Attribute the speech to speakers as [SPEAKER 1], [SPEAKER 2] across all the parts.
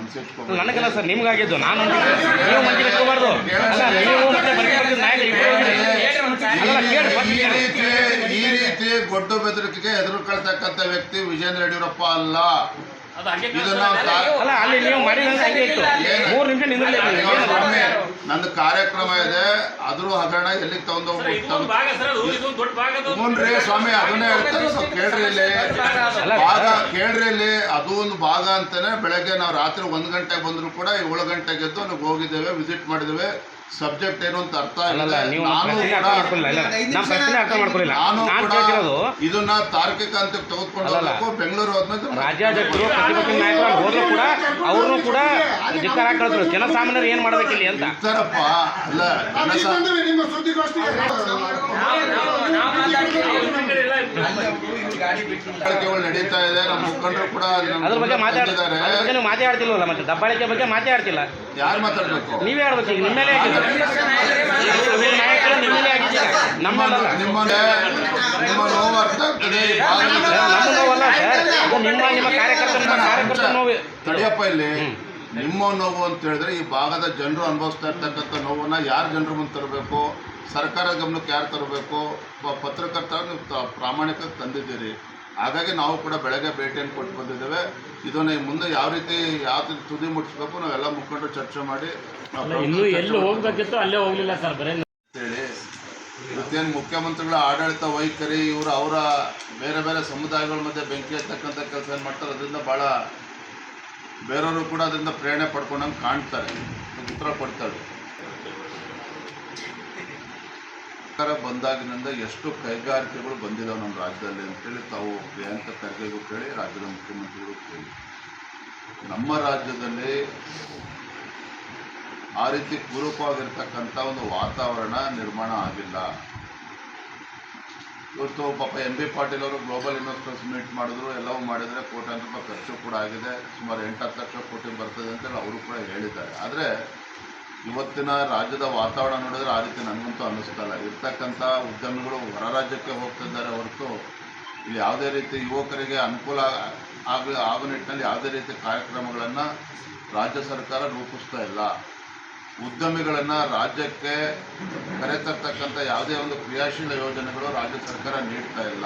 [SPEAKER 1] ಮನಸ್ಸಿಟ್ಕೊಂಡು
[SPEAKER 2] ನನಗಲ್ಲ sir, ನಿಮ್ಗಾಗಿದ್ದು. ನಾನು ನೀವು ಮಂದಿ ಇಟ್ಕೋಬಾರ್ದು.
[SPEAKER 1] ಈ ರೀತಿ ಗೊಡ್ಡು ಬೆದರಿಕೆಗೆ ಎದುರುಕೊಳ್ತಕ್ಕಂಥ ವ್ಯಕ್ತಿ ವಿಜೇಂದ್ರ ಯಡಿಯೂರಪ್ಪ ಅಲ್ಲ.
[SPEAKER 2] ಅಲ್ಲ, ಅಲ್ಲಿ ನೀವು ಮಾಡಿದಂಗೆ ಹಂಗೆ ಇತ್ತು. 3 ನಿಮಿಷ ನಿಂದಿರಲಿಲ್ಲ.
[SPEAKER 1] ನಂದು ಕಾರ್ಯಕ್ರಮ ಇದೆ, ಅದ್ರ ಹಗರಣ ಎಲ್ಲಿಗೆ ತಗೊಂಡೋಗ್ರಿ ಸ್ವಾಮಿ, ಅದನ್ನೇ ಹೇಳ್ತಾರೆ. ಸೊ ಕೇಳ್ರಿ ಇಲ್ಲಿ ಭಾಗ, ಕೇಳ್ರಿ ಇಲ್ಲಿ ಅದು ಒಂದು ಭಾಗ ಅಂತಾನೆ. ಬೆಳಗ್ಗೆ ನಾವು ರಾತ್ರಿ 1 ಗಂಟೆಗೆ ಬಂದ್ರು ಕೂಡ 7 ಗಂಟೆಗೆ ಎದ್ದು ಅಲ್ಲಿಗೆ ಹೋಗಿದ್ದೇವೆ, ವಿಸಿಟ್ ಮಾಡಿದ್ದೇವೆ. ಸಬ್ಜೆಕ್ಟ್ ಏನು ಅಂತ ಅರ್ಥ ಇಲ್ಲ. ನಾನು ಕೂಡ ಇದನ್ನ ತಾರ್ಕಿಕ ಅಂತ ತೆಗೆದುಕೊಂಡು ಹೋಗ್ಬೇಕು. ಬೆಂಗಳೂರು ಹೋದ್ಮೇಲೆ
[SPEAKER 2] ರಾಜ್ಯಾಧ್ಯಕ್ಷರು ಪ್ರತಿಪಕ್ಷ ನಾಯಕರು ಹೋದ್ರು ಕೂಡ ಅವ್ರನ್ನೂ ಕೂಡ ಧಿಕ್ಕಾರ ಕಳಿದ್ರು. ಜನಸಾಮಾನ್ಯರು ಏನ್ ಮಾಡ್ಬೇಕಿಲ್ಲ ಅಂತ
[SPEAKER 1] ಇರ್ತಾರಪ್ಪ. ಅಲ್ಲ, ನಡೀತಾ ಇದೆ. ನಮ್ಮ ಮುಖಂಡರು ಕೂಡ
[SPEAKER 2] ಅದ್ರ ಬಗ್ಗೆ ಮಾತಾಡ್ತಿದ್ದಾರೆ. ಮಾತಾಡ್ತಿಲ್ವಲ್ಲ, ಮತ್ತೆ ದಬ್ಬಾಳಿಕೆ ಬಗ್ಗೆ ಮಾತಾಡ್ತಿಲ್ಲ.
[SPEAKER 1] ಯಾರು ಮಾತಾಡ್ಬೇಕು?
[SPEAKER 2] ನೀವೇ ಹೇಳ್ಬೇಕು. ಈಗ ನಿಮ್ಮೇಲೆ
[SPEAKER 1] ನಿಮ್ಮ ನೋವು ಅರ್ಥ ಆಗ್ತದೆ.
[SPEAKER 2] ನಮ್ಮ ನೋವಲ್ಲ ಸರ್, ನಿಮ್ಮ ಕಾರ್ಯಕರ್ತರ ನೋವು.
[SPEAKER 1] ತಡಿಯಪ್ಪ, ಇಲ್ಲಿ ನಿಮ್ಮ ನೋವು ಅಂತ ಹೇಳಿದ್ರೆ ಈ ಭಾಗದ ಜನರು ಅನುಭವಿಸ್ತಾ ಇರ್ತಕ್ಕಂಥ ನೋವನ್ನ ಯಾರು ಜನರ ಮುಂದೆ ತರಬೇಕು? ಸರ್ಕಾರ ಗಮನಕ್ಕೆ ಯಾರು ತರಬೇಕು? ಪತ್ರಕರ್ತರ ಪ್ರಾಮಾಣಿಕ ತಂದಿದ್ದೀರಿ. ಹಾಗಾಗಿ ನಾವು ಕೂಡ ಬೆಳಗ್ಗೆ ಭೇಟಿಯನ್ನು ಕೊಟ್ಟು ಬಂದಿದ್ದೇವೆ. ಇದನ್ನ ಮುಂದೆ ಯಾವ ರೀತಿ ತುದಿ ಮುಟ್ಟಿಸ್ಬೇಕು ನಾವೆಲ್ಲ ಮುಖಂಡರು ಚರ್ಚೆ ಮಾಡಿ
[SPEAKER 2] ಇನ್ನೂ ಎಲ್ಲಿ ಹೋಗ್ಬೇಕಿತ್ತು ಅಲ್ಲೇ ಹೋಗ್ಲಿಲ್ಲ ಸರ್ ಬರೀ
[SPEAKER 1] ಹೇಳಿ. ಇವತ್ತೇನು ಮುಖ್ಯಮಂತ್ರಿಗಳ ಆಡಳಿತ ವೈಖರಿ, ಇವರು ಅವರ ಬೇರೆ ಬೇರೆ ಸಮುದಾಯಗಳ ಮಧ್ಯೆ ಬೆಂಕಿ ಹತ್ತಕ್ಕಂಥ ಕೆಲಸ ಏನು ಮಾಡ್ತಾರೆ, ಅದರಿಂದ ಭಾಳ ಬೇರೆಯವರು ಕೂಡ ಅದರಿಂದ ಪ್ರೇರಣೆ ಪಡ್ಕೊಂಡಂಗೆ ಕಾಣ್ತಾರೆ, ಉತ್ತರ ಕೊಡ್ತಾರೆ. ಸರ್ಕಾರ ಬಂದಾಗಿನಿಂದ ಎಷ್ಟು ಕೈಗಾರಿಕೆಗಳು ಬಂದಿದ್ದಾವೆ ನಮ್ಮ ರಾಜ್ಯದಲ್ಲಿ ಅಂತೇಳಿ ತಾವು ಪ್ರಿಯಾಂಕ ಖರ್ಗೆಗೂ ಕೇಳಿ, ರಾಜ್ಯದ ಮುಖ್ಯಮಂತ್ರಿಗಳು ಕೇಳಿ. ನಮ್ಮ ರಾಜ್ಯದಲ್ಲಿ ಆ ರೀತಿ ಪೂರಕವಾಗಿರ್ತಕ್ಕಂಥ ಒಂದು ವಾತಾವರಣ ನಿರ್ಮಾಣ ಆಗಿಲ್ಲ. ಇವತ್ತು ಪಾಪ MB ಪಾಟೀಲ್ ಅವರು ಗ್ಲೋಬಲ್ ಇನ್ವೆಸ್ಟರ್ಸ್ ಮೀಟ್ ಮಾಡಿದ್ರು, ಎಲ್ಲವೂ ಮಾಡಿದರೆ ಕೋಟ್ಯಾಂತರ ರೂಪಾಯಿ ಖರ್ಚು ಕೂಡ ಆಗಿದೆ. ಸುಮಾರು 8-10 ಲಕ್ಷ ಕೋಟಿ ಬರ್ತದೆ ಅಂತೇಳಿ ಅವರು ಕೂಡ ಹೇಳಿದ್ದಾರೆ. ಆದರೆ ಇವತ್ತಿನ ರಾಜ್ಯದ ವಾತಾವರಣ ನೋಡಿದ್ರೆ ಆ ರೀತಿ ನನಗಂತೂ ಅನ್ನಿಸ್ತಾ ಇಲ್ಲ. ಇರ್ತಕ್ಕಂಥ ಉದ್ಯಮಿಗಳು ಹೊರ ರಾಜ್ಯಕ್ಕೆ ಹೋಗ್ತಿದ್ದಾರೆ ಹೊರತು ಇಲ್ಲಿ ಯಾವುದೇ ರೀತಿ ಯುವಕರಿಗೆ ಅನುಕೂಲ ಆಗೋ ನಿಟ್ಟಿನಲ್ಲಿ ಯಾವುದೇ ರೀತಿ ಕಾರ್ಯಕ್ರಮಗಳನ್ನು ರಾಜ್ಯ ಸರ್ಕಾರ ರೂಪಿಸ್ತಾ ಇಲ್ಲ. ಉದ್ಯಮಿಗಳನ್ನು ರಾಜ್ಯಕ್ಕೆ ಕರೆತರ್ತಕ್ಕಂಥ ಯಾವುದೇ ಒಂದು ಕ್ರಿಯಾಶೀಲ ಯೋಜನೆಗಳು ರಾಜ್ಯ ಸರ್ಕಾರ ನೀಡ್ತಾ ಇಲ್ಲ.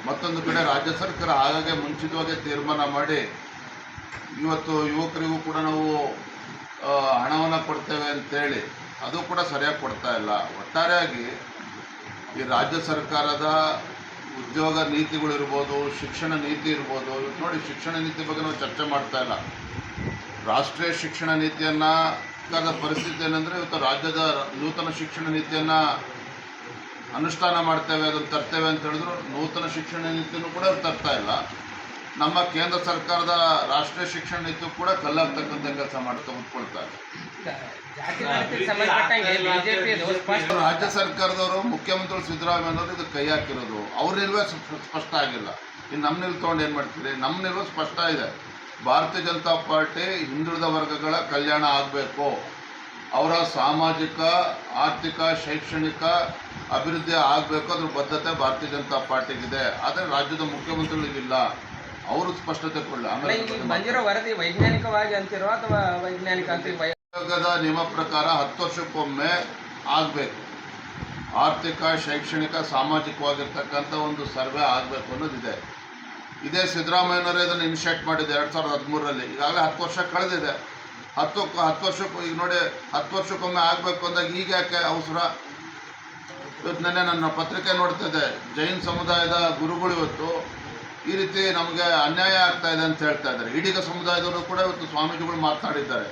[SPEAKER 1] ಮತ್ತೊಂದು ಕಡೆ ರಾಜ್ಯ ಸರ್ಕಾರ ಹಾಗಾಗಿ ಮುಂಚಿತವಾಗಿ ತೀರ್ಮಾನ ಮಾಡಿ ಇವತ್ತು ಯುವಕರಿಗೂ ಕೂಡ ನಾವು ಹಣವನ್ನು ಕೊಡ್ತೇವೆ ಅಂತೇಳಿ ಅದು ಕೂಡ ಸರಿಯಾಗಿ ಕೊಡ್ತಾ ಇಲ್ಲ. ಒಟ್ಟಾರೆಯಾಗಿ ಈ ರಾಜ್ಯ ಸರ್ಕಾರದ ಉದ್ಯೋಗ ನೀತಿಗಳಿರ್ಬೋದು, ಶಿಕ್ಷಣ ನೀತಿ ಇರ್ಬೋದು. ಇವತ್ತು ನೋಡಿ, ಶಿಕ್ಷಣ ನೀತಿ ಬಗ್ಗೆ ನಾವು ಚರ್ಚೆ ಮಾಡ್ತಾ ಇಲ್ಲ. ರಾಷ್ಟ್ರೀಯ ಶಿಕ್ಷಣ ನೀತಿಯನ್ನು ಪರಿಸ್ಥಿತಿ ಏನಂದರೆ ಇವತ್ತು ರಾಜ್ಯದ ನೂತನ ಶಿಕ್ಷಣ ನೀತಿಯನ್ನು ಅನುಷ್ಠಾನ ಮಾಡ್ತೇವೆ, ಅದನ್ನು ತರ್ತೇವೆ ಅಂತ ಹೇಳಿದ್ರು ನೂತನ ಶಿಕ್ಷಣ ನೀತಿಯನ್ನು ಕೂಡ ತರ್ತಾ ಇಲ್ಲ. ನಮ್ಮ ಕೇಂದ್ರ ಸರ್ಕಾರದ ರಾಷ್ಟ್ರೀಯ ಶಿಕ್ಷಣ ನೀತಿ ಕೂಡ ಕಲ್ಲಾಗ್ತಕ್ಕಂಥ ಕೆಲಸ ಮಾಡ್ತಾ ಕೂತ್ಕೊಳ್ತಾರೆ. ರಾಜ್ಯ ಸರ್ಕಾರದವರು ಮುಖ್ಯಮಂತ್ರಿಗಳು ಸಿದ್ದರಾಮಯ್ಯನವರು ಇದು ಕೈ ಹಾಕಿರೋದು. ಅವ್ರ ನಿಲುವೇ ಸ್ಪಷ್ಟ ಆಗಿಲ್ಲ. ಇನ್ನು ನಮ್ಮ ನಿಲುವು ತೊಗೊಂಡು ಏನು ಮಾಡ್ತೀರಿ? ನಮ್ಮ ನಿಲುವು ಸ್ಪಷ್ಟ ಇದೆ. ಭಾರತೀಯ ಜನತಾ ಪಾರ್ಟಿ ಹಿಂದುಳಿದ ವರ್ಗಗಳ ಕಲ್ಯಾಣ ಆಗಬೇಕು, ಅವರ ಸಾಮಾಜಿಕ, ಆರ್ಥಿಕ, ಶೈಕ್ಷಣಿಕ ಅಭಿವೃದ್ಧಿ ಆಗಬೇಕು, ಅದ್ರ ಬದ್ಧತೆ ಭಾರತೀಯ ಜನತಾ ಪಾರ್ಟಿಗಿದೆ. ಆದರೆ ರಾಜ್ಯದ ಮುಖ್ಯಮಂತ್ರಿಗಳಿಗಿಲ್ಲ. ಅವರು ಸ್ಪಷ್ಟತೆ ಕೊಡಲಿ.
[SPEAKER 3] ಆಮೇಲೆ ವರದಿ ವೈಜ್ಞಾನಿಕವಾಗಿ ಅಂತಿರೋ ಅಥವಾ ವೈಜ್ಞಾನಿಕ
[SPEAKER 1] ಆಯೋಗದ ನಿಯಮ ಪ್ರಕಾರ 10 ವರ್ಷಕ್ಕೊಮ್ಮೆ ಆಗಬೇಕು. ಆರ್ಥಿಕ, ಶೈಕ್ಷಣಿಕ, ಸಾಮಾಜಿಕವಾಗಿರ್ತಕ್ಕಂಥ ಒಂದು ಸರ್ವೆ ಆಗಬೇಕು ಅನ್ನೋದಿದೆ. ಇದೇ ಸಿದ್ದರಾಮಯ್ಯನವರೇ ಇದನ್ನು ಇನಿಷಿಯೇಟ್ ಮಾಡಿದೆ 2013ರಲ್ಲಿ. ಈಗಾಗಲೇ 10 ವರ್ಷ ಕಳೆದಿದೆ. 10 ವರ್ಷಕ್ಕೂ ಈಗ ನೋಡಿ 10 ವರ್ಷಕ್ಕೊಮ್ಮೆ ಆಗಬೇಕು ಅಂದಾಗ ಈಗ ಯಾಕೆ ಅವಸರ? ಇವತ್ತು ನೆನ್ನೆ ನನ್ನ ಪತ್ರಿಕೆ ನೋಡ್ತಿದ್ದೆ, ಜೈನ್ ಸಮುದಾಯದ ಗುರುಗಳು ಇವತ್ತು ಈ ರೀತಿ ನಮಗೆ ಅನ್ಯಾಯ ಆಗ್ತಾ ಇದೆ ಅಂತ ಹೇಳ್ತಾ ಇದ್ದಾರೆ. ಈಡಿಗ ಸಮುದಾಯದವರು ಕೂಡ ಇವತ್ತು ಸ್ವಾಮೀಜಿಗಳು ಮಾತನಾಡಿದ್ದಾರೆ,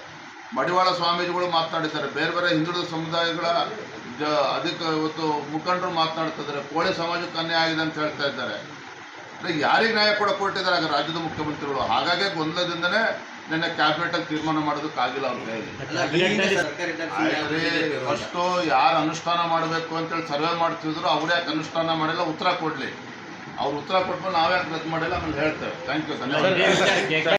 [SPEAKER 1] ಮಡಿವಾಳ ಸ್ವಾಮೀಜಿಗಳು ಮಾತನಾಡಿದ್ದಾರೆ, ಬೇರೆ ಬೇರೆ ಹಿಂದುಳಿದ ಸಮುದಾಯಗಳ ಇವತ್ತು ಮುಖಂಡರು ಮಾತನಾಡ್ತಿದ್ದಾರೆ. ಕೋಳಿ ಸಮಾಜಕ್ಕೆ ಅನ್ಯಾಯ ಆಗಿದೆ ಅಂತ ಹೇಳ್ತಾ ಇದ್ದಾರೆ. ಯಾರಿಗೆ ನ್ಯಾಯ ಕೂಡ ಕೊಟ್ಟಿದ್ದಾರೆ ಆಗ ರಾಜ್ಯದ ಮುಖ್ಯಮಂತ್ರಿಗಳು. ಹಾಗಾಗಿ ಗೊಂದಲದಿಂದನೇ ನಿನ್ನೆ ಕ್ಯಾಬಿನೆಟಲ್ಲಿ ತೀರ್ಮಾನ ಮಾಡೋದಕ್ಕಾಗಿಲ್ಲ ಅವ್ರ ಕೈಯಲ್ಲಿ. ಫಸ್ಟು ಯಾರು ಅನುಷ್ಠಾನ ಮಾಡಬೇಕು ಅಂತೇಳಿ ಸರ್ವೆ ಮಾಡ್ತಿದ್ರು, ಅವ್ರು ಯಾಕೆ ಅನುಷ್ಠಾನ ಮಾಡಿಲ್ಲ ಉತ್ತರ ಕೊಡಲಿ. ಅವ್ರು ಉತ್ತರ ಕೊಟ್ಮೇಲೆ ನಾವ್ಯಾಕೆ ರದ್ದು ಮಾಡಿಲ್ಲ ಆಮೇಲೆ ಹೇಳ್ತೇವೆ. ಥ್ಯಾಂಕ್ ಯು, ಧನ್ಯವಾದ.